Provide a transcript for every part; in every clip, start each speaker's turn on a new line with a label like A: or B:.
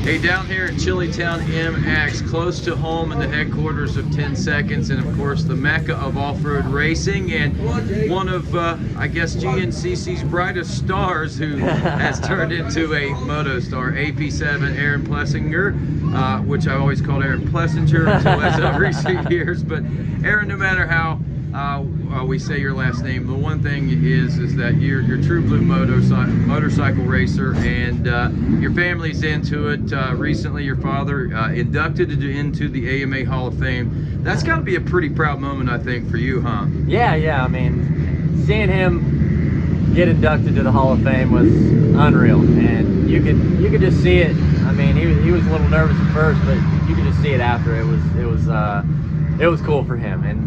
A: Hey, down here in Chillytown, MX, close to home and the headquarters of 10 Seconds, and of course the mecca of off-road racing, and one of, I guess, GNCC's brightest stars, who has turned into a moto star, AP7 Aaron Plessinger, which I always called Aaron Plessinger until as recent years. But Aaron, no matter how we say your last name, the one thing is that you're true blue motorcycle racer, and your family's into it. Recently your father inducted into the AMA Hall of Fame. That's got to be a pretty proud moment, I think, for you, huh?
B: Yeah, I mean, seeing him get inducted to the Hall of Fame was unreal, and you could just see it. I mean, he was a little nervous at first, but you could just see it after. It was cool for him, and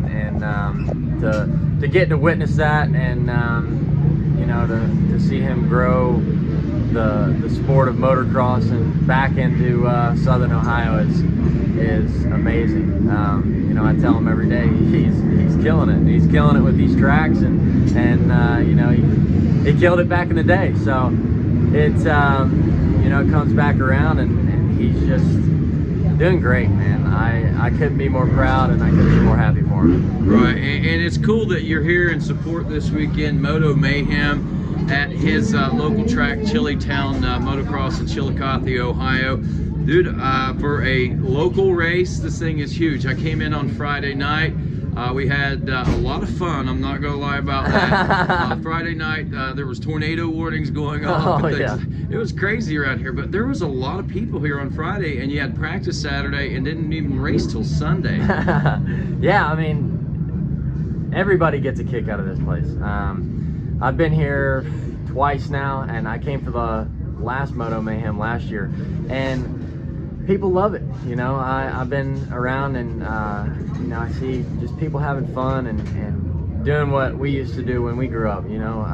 B: to get to witness that, and you know, to see him grow the sport of motocross and back into Southern Ohio is amazing. You know, I tell him every day he's killing it. He's killing it with these tracks, and you know, he killed it back in the day. So it's you know, it comes back around, and he's just doing great, man. I couldn't be more proud, and I couldn't be more happy for him.
A: Right, and it's cool that you're here in support this weekend, Moto Mayhem, at his local track, Chillytown Motocross in Chillicothe, Ohio. Dude, for a local race, this thing is huge. I came in on Friday night. We had a lot of fun, I'm not gonna lie about that. Friday night, there was tornado warnings going on.
B: Oh, yeah.
A: It was crazy around here, but there was a lot of people here on Friday, and you had practice Saturday and didn't even race till Sunday.
B: Yeah, I mean, everybody gets a kick out of this place. I've been here twice now, and I came for the last Moto Mayhem last year, and people love it. You know, I've been around, and you know, I see just people having fun and doing what we used to do when we grew up. You know,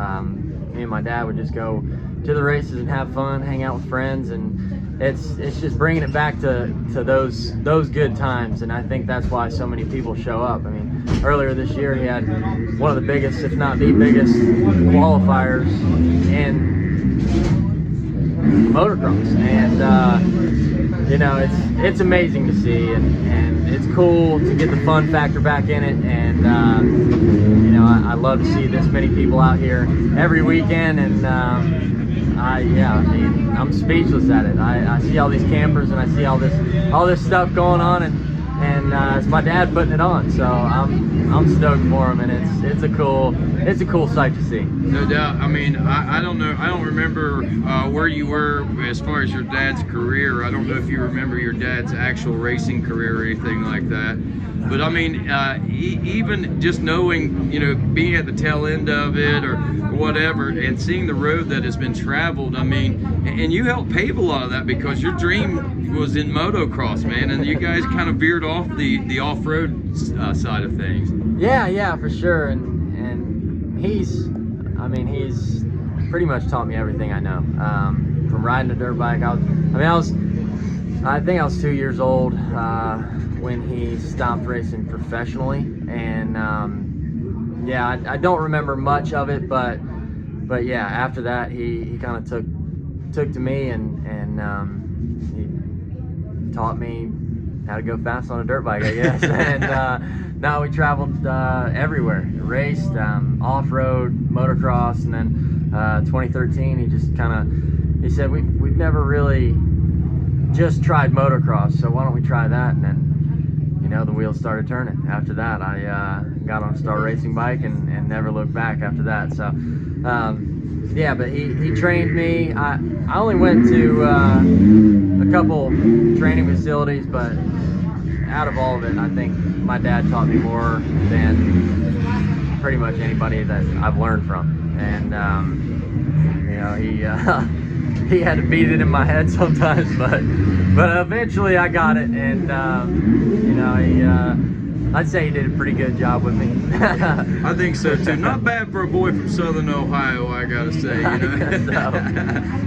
B: me and my dad would just go to the races and have fun, hang out with friends, and it's just bringing it back to those good times. And I think that's why so many people show up. I mean, earlier this year he had one of the biggest, if not the biggest, qualifiers in motocross, and you know, it's amazing to see, and it's cool to get the fun factor back in it. And you know, I love to see this many people out here every weekend, and yeah, I mean, I'm speechless at it. I see all these campers, and I see all this stuff going on, and it's my dad putting it on, so I'm stoked for him, and it's a cool sight to see.
A: No doubt. I mean, I don't know, I don't remember where you were as far as your dad's career. I don't know if you remember your dad's actual racing career or anything like that. But I mean, even just knowing, you know, being at the tail end of it or whatever, and seeing the road that has been traveled, I mean, and you helped pave a lot of that, because your dream was in motocross, man, and you guys kind of veered off the off-road side of things.
B: Yeah, for sure. And he's pretty much taught me everything I know. From riding a dirt bike, I think I was 2 years old when he stopped racing professionally, and yeah, I don't remember much of it, but yeah, after that he kind of took to me, and he taught me how to go fast on a dirt bike, I guess. And now we traveled everywhere, raced off-road, motocross, and then 2013 he said we've never really just tried motocross, so why don't we try that? And then, you know, the wheels started turning. After that, I got on a Star Racing bike and never looked back after that. So yeah, but he trained me. I only went to a couple training facilities, but out of all of it, I think my dad taught me more than pretty much anybody that I've learned from. And you know, he had to beat it in my head sometimes, but eventually I got it, and you know, I'd say he did a pretty good job with me.
A: I think so too. Not bad for a boy from Southern Ohio, I gotta say. You know,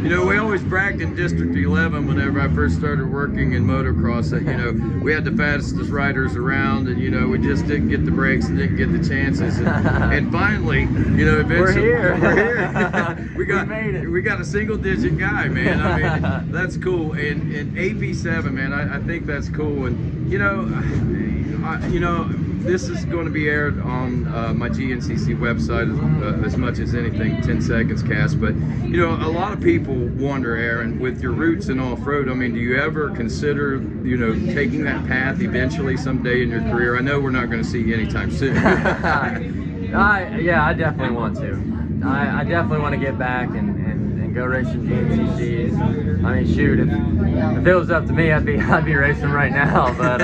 A: you know, we always bragged in District 11 whenever I first started working in motocross that, you know, we had the fastest riders around, and you know, we just didn't get the breaks and didn't get the chances. And finally, you know, eventually
B: we're here.
A: we got a single-digit guy, man. I mean, that's cool. And AP7, man, I think that's cool. And you know, this is going to be aired on my GNCC website as much as anything, 10 Seconds Cast. But, you know, a lot of people wonder, Aaron, with your roots in off-road, I mean, do you ever consider, you know, taking that path eventually someday in your career? I know we're not going to see you anytime soon.
B: Yeah, I definitely want to. I definitely want to get back and go race some GNCCs. I mean, shoot, if it was up to me, I'd be racing right now. But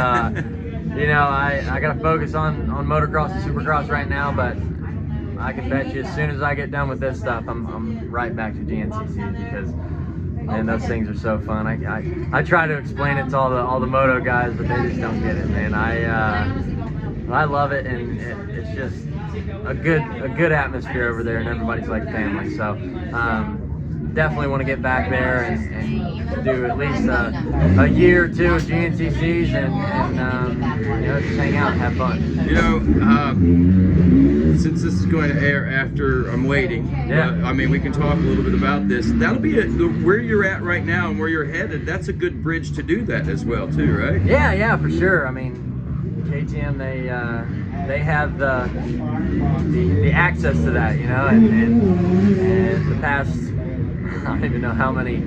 B: you know, I gotta focus on motocross and supercross right now. But I can bet you, as soon as I get done with this stuff, I'm right back to GNCC, because man, those things are so fun. I try to explain it to all the moto guys, but they just don't get it, man. I love it, and it's just a good atmosphere over there, and everybody's like family. So definitely want to get back there and do at least a year or two of GNCCs and you know, just hang out and have fun.
A: You know, since this is going to air after I'm waiting, I mean, we can talk a little bit about this. That'll be where you're at right now and where you're headed. That's a good bridge to do that as well, too, right?
B: Yeah, for sure. I mean, KTM, they have the access to that, you know, and the past, I don't even know how many,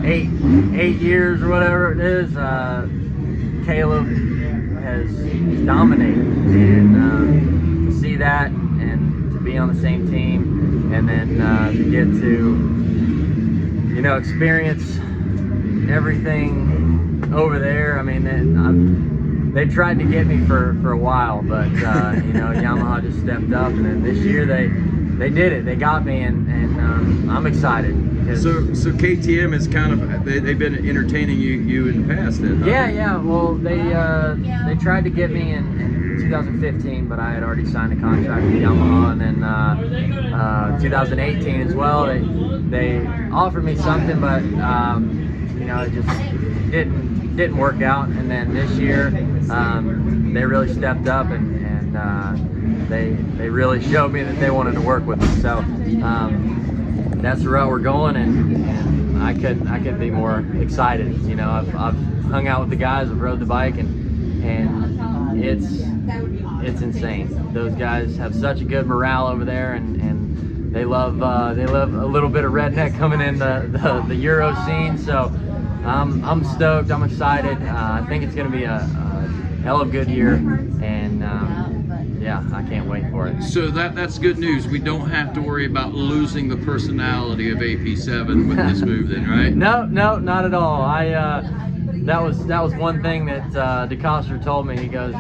B: 8 years or whatever it is, Caleb has dominated, and to see that and to be on the same team, and then to get to, you know, experience everything over there. I mean, they tried to get me for a while, but you know, Yamaha just stepped up, and then this year they did it. They got me, and I'm excited.
A: So KTM is kind of, they've been entertaining you in the past then, huh?
B: Yeah. Well, they tried to get me in 2015, but I had already signed a contract with Yamaha, and then 2018 as well. They offered me something, but you know, it just didn't work out. And then this year, they really stepped up, and they really showed me that they wanted to work with me. So that's the route we're going, and I couldn't be more excited. You know, I've hung out with the guys, I've rode the bike, and it's insane. Those guys have such a good morale over there, and they love a little bit of redneck coming in the Euro scene. So I'm stoked. I'm excited. I think it's going to be a hell of a good year, and yeah, I can't wait for it.
A: So that's good news. We don't have to worry about losing the personality of AP7 with this move, then, right?
B: No, not at all. That was one thing that Decoster told me. He goes,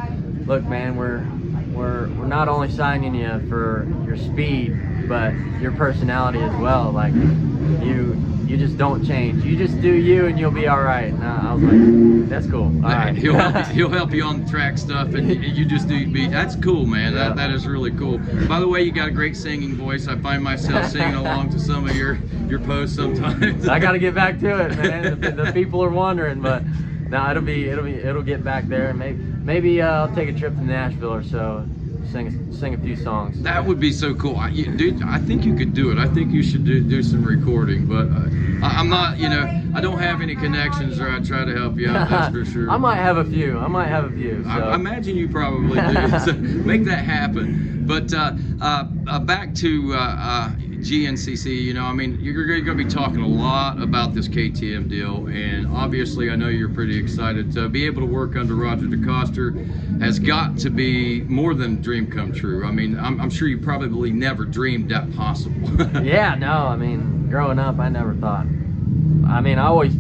B: "Look, man, we're not only signing you for your speed, but your personality as well. Like, you just don't change. You just do you, and you'll be all right." And I was like, "That's cool. All right."
A: He'll help you on the track stuff, and you just do your beat. That's cool, man.
B: Yeah.
A: That is really cool. By the way, you got a great singing voice. I find myself singing along to some of your posts sometimes.
B: I got to get back to it, man. The people are wondering, but no, it'll get back there, and maybe I'll take a trip to Nashville or so. Sing a few songs.
A: That would be so cool. Dude, I think you could do it. I think you should do some recording, but I'm not, you know, I don't have any connections, or I'd try to help you out, that's for sure.
B: I might have a few. So.
A: I imagine you probably do. So make that happen. But back to GNCC, you know, I mean, you're going to be talking a lot about this KTM deal, and obviously I know you're pretty excited to be able to work under Roger Decoster. Has got to be more than a dream come true. I mean, I'm sure you probably never dreamed that possible.
B: Yeah, no, I mean, growing up, I never thought. I mean, I always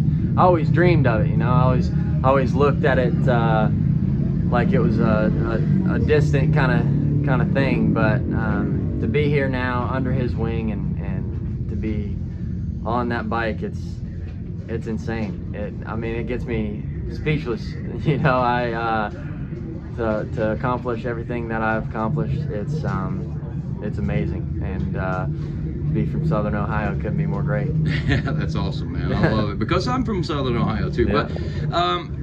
B: dreamed of it, you know. I always looked at it like it was a distant kind of thing, but to be here now under his wing and to be on that bike, it's insane. I mean, it gets me speechless. You know, to accomplish everything that I've accomplished. It's amazing, and to be from Southern Ohio couldn't be more great.
A: Yeah, that's awesome, man. I love it, because I'm from Southern Ohio too.
B: Yeah.
A: But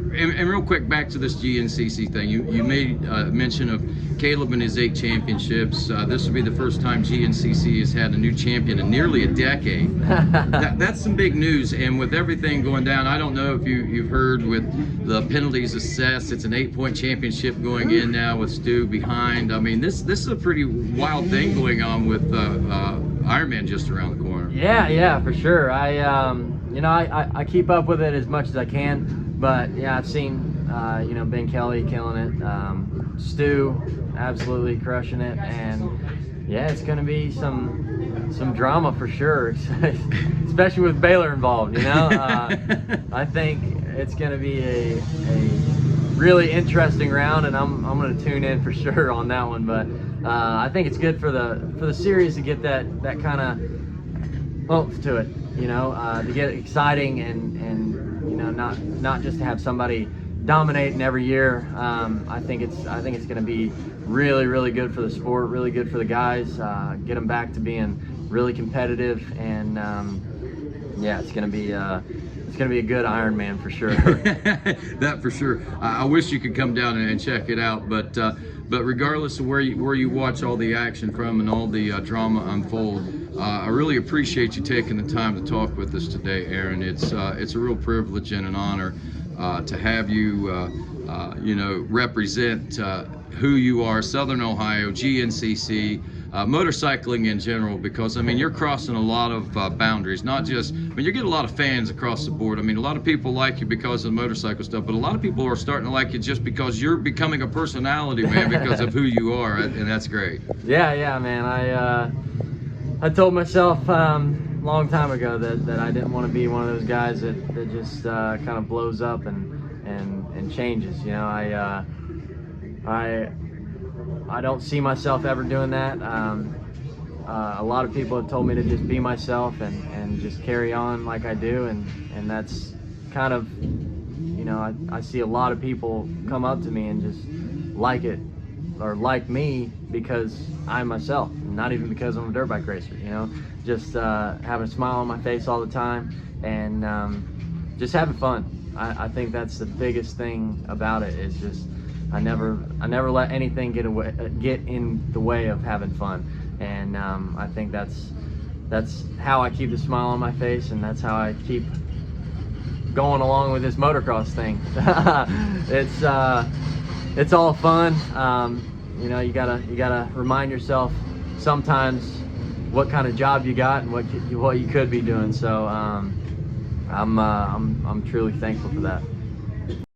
A: and real quick, back to this GNCC thing. You made mention of Caleb and his 8 championships. This will be the first time GNCC has had a new champion in nearly a decade. That's some big news. And with everything going down, I don't know if you've heard, with the penalties assessed, it's an 8-point championship going in now with Stu behind. I mean, this is a pretty wild thing going on with Ironman just around the corner.
B: Yeah, for sure. I keep up with it as much as I can. But yeah, I've seen Ben Kelly killing it, Stu absolutely crushing it, and yeah, it's gonna be some drama for sure, especially with Baylor involved. I think it's gonna be a really interesting round, and I'm gonna tune in for sure on that one. But I think it's good for the series to get that kind of oomph to it, to get it exciting and not just to have somebody dominating every year. I think it's going to be really, really good for the sport, really good for the guys. Get them back to being really competitive, and yeah, it's going to be a good Ironman for sure.
A: That for sure. I wish you could come down and check it out, but regardless of where you watch all the action from and all the drama unfold, I really appreciate you taking the time to talk with us today, Aaron. It's a real privilege and an honor to have you represent who you are, Southern Ohio, GNCC, motorcycling in general, because I mean, you're crossing a lot of boundaries. Not just, you get a lot of fans across the board. I mean, a lot of people like you because of the motorcycle stuff, but a lot of people are starting to like you just because you're becoming a personality, man, because of who you are, and that's great.
B: Yeah, man. I told myself long time ago that I didn't want to be one of those guys that just kind of blows up and changes. I don't see myself ever doing that. A lot of people have told me to just be myself and just carry on like I do, and that's kind of, I see a lot of people come up to me and just like it, or like me, because I'm myself, not even because I'm a dirt bike racer, just having a smile on my face all the time, and just having fun. I think that's the biggest thing about it, is just I never let anything get in the way of having fun, and I think that's how I keep the smile on my face, and that's how I keep going along with this motocross thing. It's all fun. You gotta remind yourself sometimes what kind of job you got and what you could be doing. So I'm truly thankful for that.